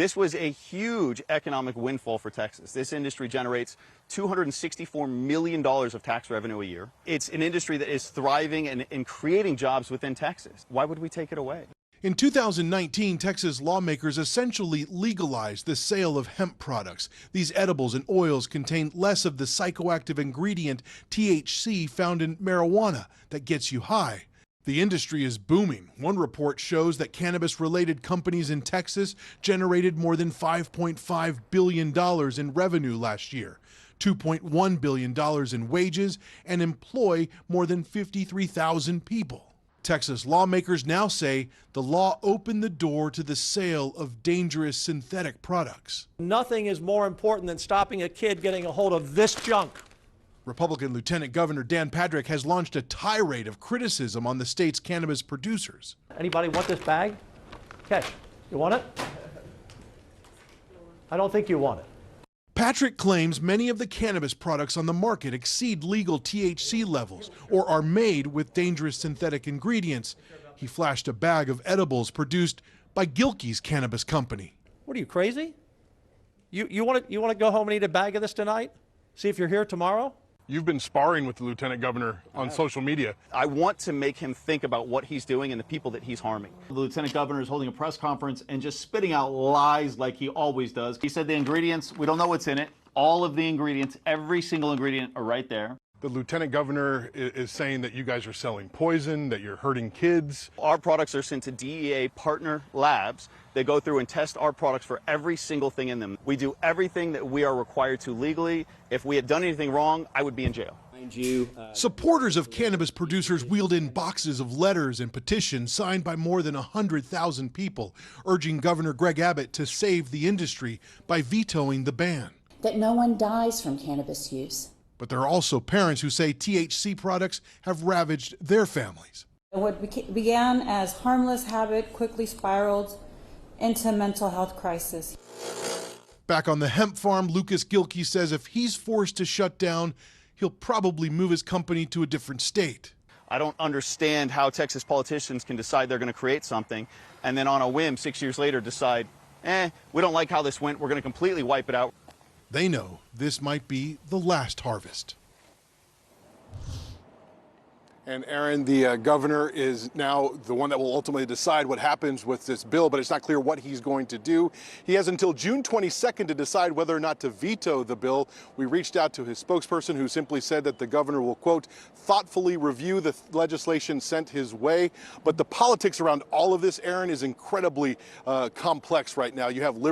This was a huge economic windfall for Texas. This industry generates $264 million of tax revenue a year. It's an industry that is thriving and creating jobs within Texas. Why would we take it away? In 2019, Texas lawmakers essentially legalized the sale of hemp products. These edibles and oils contain less of the psychoactive ingredient THC found in marijuana that gets you high. The industry is booming. One report shows that cannabis-related companies in Texas generated more than $5.5 billion in revenue last year, $2.1 billion in wages, and employ more than 53,000 people. Texas lawmakers now say the law opened the door to the sale of dangerous synthetic products. Nothing is more important than stopping a kid getting a hold of this junk. Republican Lieutenant Governor Dan Patrick has launched a tirade of criticism on the state's cannabis producers. Anybody want this bag? Kesh, you want it? I don't think you want it. Patrick claims many of the cannabis products on the market exceed legal THC levels or are made with dangerous synthetic ingredients. He flashed a bag of edibles produced by Gilkey's cannabis company. What are you, crazy? You want to go home and eat a bag of this tonight? See if you're here tomorrow? You've been sparring with the Lieutenant Governor on social media. I want to make him think about what he's doing and the people that he's harming. The Lieutenant Governor is holding a press conference and just spitting out lies like he always does. He said the ingredients, we don't know what's in it. All of the ingredients, every single ingredient are right there. The Lieutenant Governor is saying that you guys are selling poison, that you're hurting kids. Our products are sent to DEA partner labs. They go through and test our products for every single thing in them. We do everything that we are required to legally. If we had done anything wrong, I would be in jail. Supporters of cannabis producers wheeled in boxes of letters and petitions signed by more than 100,000 people, urging Governor Greg Abbott to save the industry by vetoing the ban. That no one dies from cannabis use. But there are also parents who say THC products have ravaged their families. What began as harmless habit quickly spiraled into mental health crisis. Back on the hemp farm, Lukas Gilkey says if he's forced to shut down, he'll probably move his company to a different state. I don't understand how Texas politicians can decide they're going to create something and then on a whim 6 years later decide, we don't like how this went, we're going to completely wipe it out. They know this might be the last harvest. And Aaron, the governor is now the one that will ultimately decide what happens with this bill, but it's not clear what he's going to do. He has until June 22nd to decide whether or not to veto the bill. We reached out to his spokesperson, who simply said that the governor will, quote, thoughtfully review the legislation sent his way. But the politics around all of this, Aaron, is incredibly complex right now. You have liberal